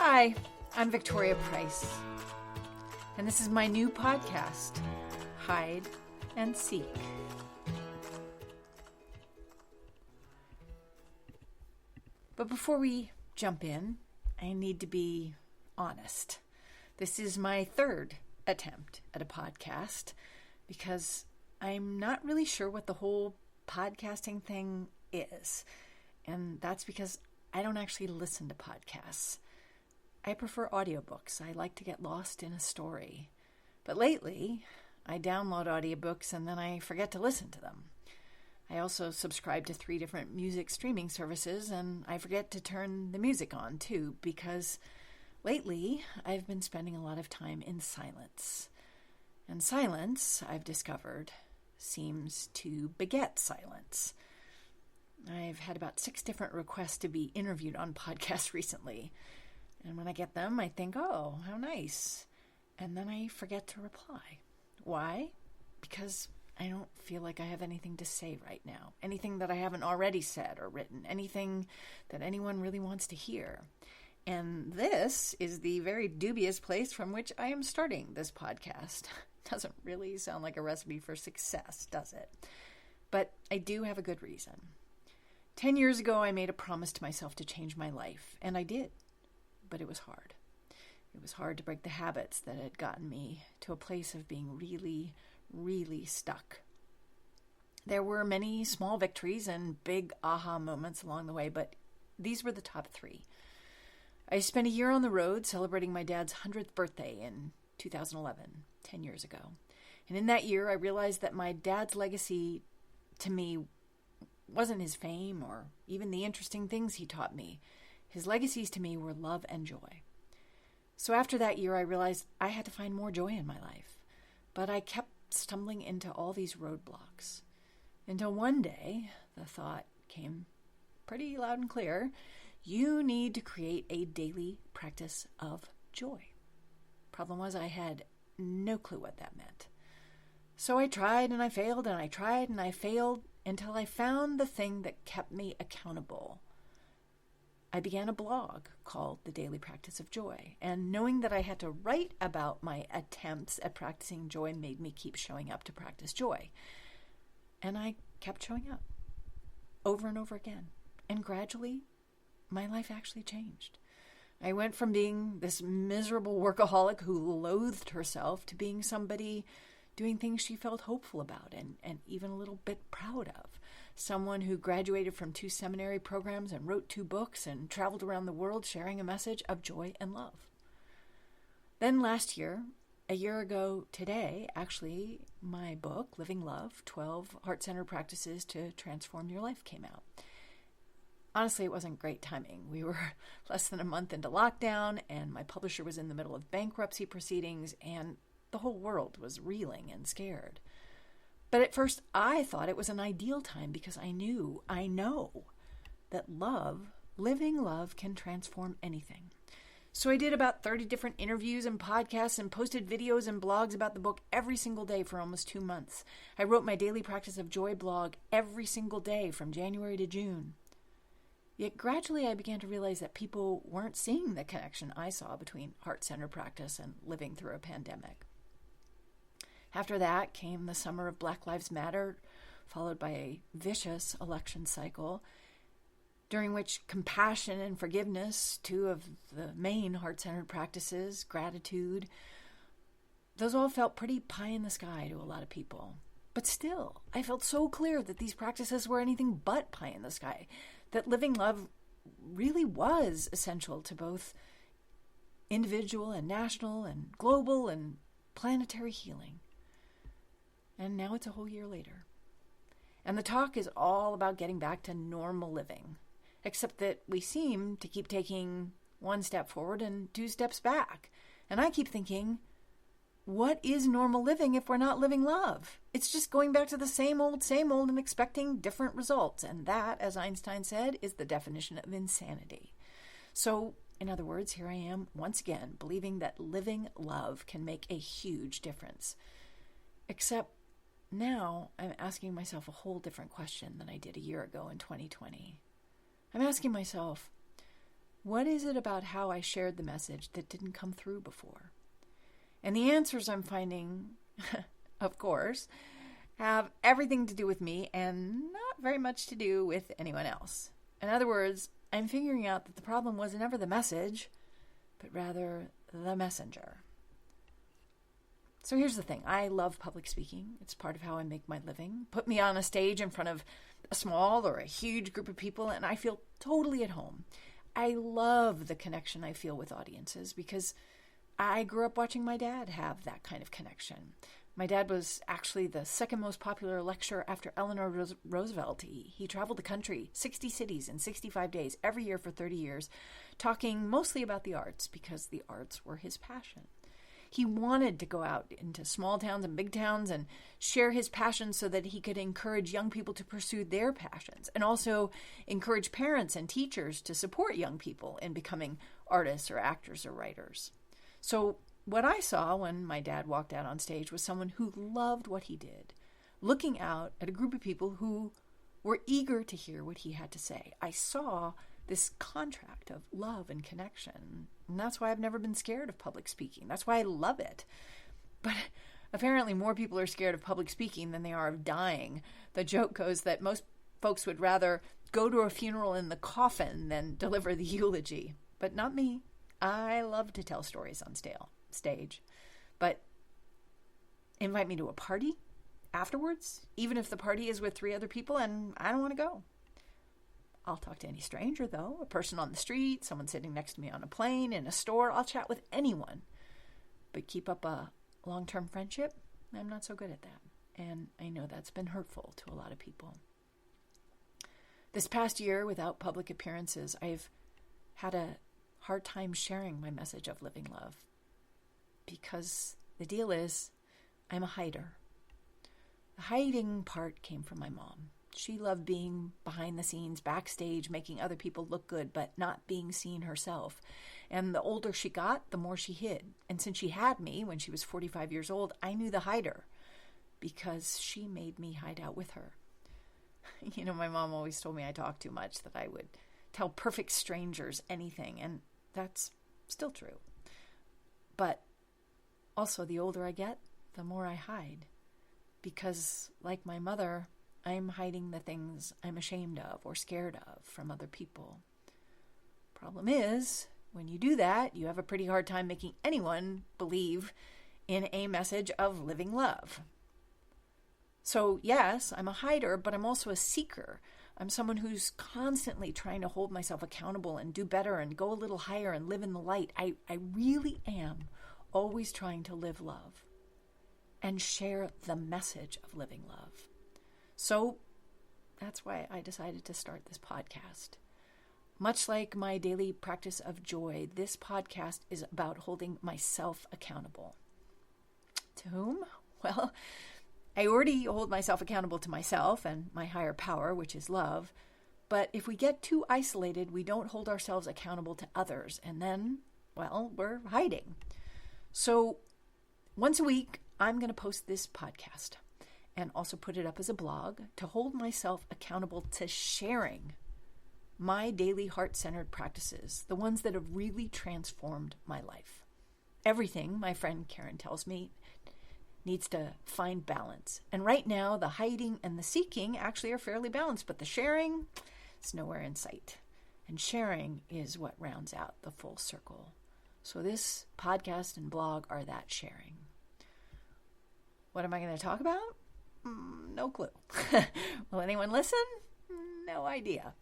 Hi, I'm Victoria Price, and this is my new podcast, Hide and Seek. But before we jump in, I need to be honest. This is my third attempt at a podcast because I'm not really sure what the whole podcasting thing is. And that's because I don't actually listen to podcasts. I prefer audiobooks. I like to get lost in a story. But lately, I download audiobooks and then I forget to listen to them. I also subscribe to 3 different music streaming services, and I forget to turn the music on too, because lately I've been spending a lot of time in silence. And silence, I've discovered, seems to beget silence. I've had about 6 different requests to be interviewed on podcasts recently. And when I get them, I think, oh, how nice. And then I forget to reply. Why? Because I don't feel like I have anything to say right now. Anything that I haven't already said or written. Anything that anyone really wants to hear. And this is the very dubious place from which I am starting this podcast. Doesn't really sound like a recipe for success, does it? But I do have a good reason. 10 years ago, I made a promise to myself to change my life, and I did. But it was hard. It was hard to break the habits that had gotten me to a place of being really, really stuck. There were many small victories and big aha moments along the way, but these were the top 3. I spent a year on the road celebrating my dad's 100th birthday in 2011, 10 years ago. And in that year, I realized that my dad's legacy to me wasn't his fame or even the interesting things he taught me. His legacies to me were love and joy. So after that year, I realized I had to find more joy in my life. But I kept stumbling into all these roadblocks. Until one day, the thought came pretty loud and clear. You need to create a daily practice of joy. Problem was, I had no clue what that meant. So I tried and I failed and I tried and I failed until I found the thing that kept me accountable. I began a blog called The Daily Practice of Joy, and knowing that I had to write about my attempts at practicing joy made me keep showing up to practice joy. And I kept showing up over and over again. And gradually, my life actually changed. I went from being this miserable workaholic who loathed herself to being somebody doing things she felt hopeful about and even a little bit proud of. Someone who graduated from 2 seminary programs and wrote 2 books and traveled around the world sharing a message of joy and love. Then last year, a year ago today, actually, my book, Living Love, 12 Heart-Centered Practices to Transform Your Life came out. Honestly, it wasn't great timing. We were less than a month into lockdown, and my publisher was in the middle of bankruptcy proceedings, and the whole world was reeling and scared. But at first, I thought it was an ideal time because I know that living love can transform anything. So I did about 30 different interviews and podcasts and posted videos and blogs about the book every single day for almost 2 months. I wrote my Daily Practice of Joy blog every single day from January to June. Yet gradually I began to realize that people weren't seeing the connection I saw between heart-centered practice and living through a pandemic. After that came the summer of Black Lives Matter, followed by a vicious election cycle, during which compassion and forgiveness, 2 of the main heart-centered practices, gratitude, those all felt pretty pie in the sky to a lot of people. But still, I felt so clear that these practices were anything but pie in the sky, that living love really was essential to both individual and national and global and planetary healing. And now it's a whole year later. And the talk is all about getting back to normal living, except that we seem to keep taking 1 step forward and 2 steps back. And I keep thinking, what is normal living if we're not living love? It's just going back to the same old, and expecting different results. And that, as Einstein said, is the definition of insanity. So, in other words, here I am once again, believing that living love can make a huge difference. Except now I'm asking myself a whole different question than I did a year ago in 2020. I'm asking myself, What is it about how I shared the message that didn't come through before? And the answers I'm finding, of course, have everything to do with me and not very much to do with anyone else. In other words, I'm figuring out that the problem was never the message, but rather the messenger. So here's the thing. I love public speaking. It's part of how I make my living. Put me on a stage in front of a small or a huge group of people, and I feel totally at home. I love the connection I feel with audiences because I grew up watching my dad have that kind of connection. My dad was actually the second most popular lecturer after Eleanor Roosevelt. He traveled the country, 60 cities in 65 days, every year for 30 years, talking mostly about the arts because the arts were his passion. He wanted to go out into small towns and big towns and share his passion so that he could encourage young people to pursue their passions and also encourage parents and teachers to support young people in becoming artists or actors or writers. So what I saw when my dad walked out on stage was someone who loved what he did, looking out at a group of people who were eager to hear what he had to say. I saw this contract of love and connection. And that's why I've never been scared of public speaking. That's why I love it. But apparently more people are scared of public speaking than they are of dying. The joke goes that most folks would rather go to a funeral in the coffin than deliver the eulogy. But not me. I love to tell stories on stage. But invite me to a party afterwards, even if the party is with 3 other people and I don't want to go. I'll talk to any stranger, though, a person on the street, someone sitting next to me on a plane, in a store. I'll chat with anyone. But keep up a long-term friendship, I'm not so good at that. And I know that's been hurtful to a lot of people. This past year, without public appearances, I've had a hard time sharing my message of living love. Because the deal is, I'm a hider. The hiding part came from my mom. She loved being behind the scenes, backstage, making other people look good, but not being seen herself. And the older she got, the more she hid. And since she had me when she was 45 years old, I knew the hider because she made me hide out with her. You know, my mom always told me I talked too much, that I would tell perfect strangers anything. And that's still true. But also, the older I get, the more I hide. Because, like my mother, I'm hiding the things I'm ashamed of or scared of from other people. Problem is, when you do that, you have a pretty hard time making anyone believe in a message of living love. So yes, I'm a hider, but I'm also a seeker. I'm someone who's constantly trying to hold myself accountable and do better and go a little higher and live in the light. I really am always trying to live love and share the message of living love. So that's why I decided to start this podcast. Much like my daily practice of joy, this podcast is about holding myself accountable. To whom? Well, I already hold myself accountable to myself and my higher power, which is love. But if we get too isolated, we don't hold ourselves accountable to others. And then, well, we're hiding. So once a week, I'm going to post this podcast and also put it up as a blog to hold myself accountable to sharing my daily heart-centered practices, the ones that have really transformed my life. Everything, my friend Karen tells me, needs to find balance. And right now, the hiding and the seeking actually are fairly balanced, but the sharing is nowhere in sight. And sharing is what rounds out the full circle. So this podcast and blog are that sharing. What am I going to talk about? No clue. Will anyone listen? No idea.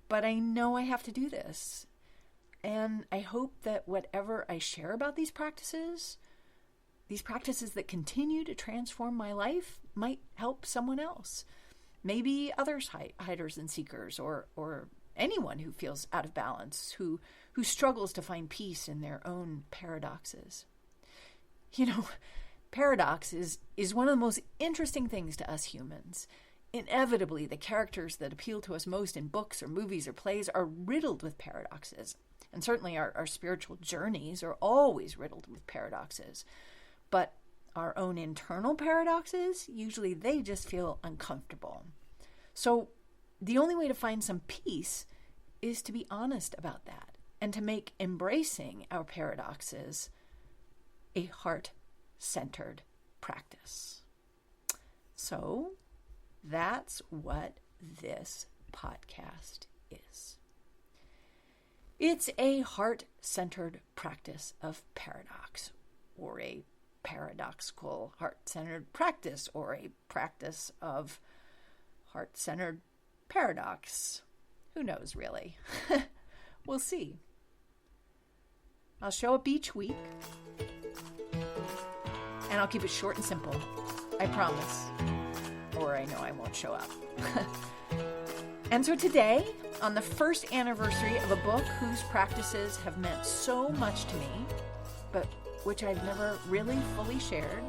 But I know I have to do this. And I hope that whatever I share about these practices that continue to transform my life, might help someone else. Maybe others, hiders and seekers, or anyone who feels out of balance, who struggles to find peace in their own paradoxes. You know, paradox is one of the most interesting things to us humans. Inevitably, the characters that appeal to us most in books or movies or plays are riddled with paradoxes. And certainly our spiritual journeys are always riddled with paradoxes. But our own internal paradoxes, usually they just feel uncomfortable. So the only way to find some peace is to be honest about that and to make embracing our paradoxes a heart-centered practice. So that's what this podcast is. It's a heart-centered practice of paradox, or a paradoxical heart-centered practice, or a practice of heart-centered paradox. Who knows, really? We'll see. I'll show up each week, and I'll keep it short and simple. I promise. Or I know I won't show up. And so today, on the first anniversary of a book whose practices have meant so much to me, but which I've never really fully shared,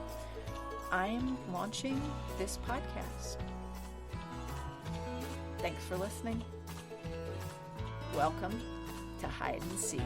I'm launching this podcast. Thanks for listening. Welcome to Hide and Seek.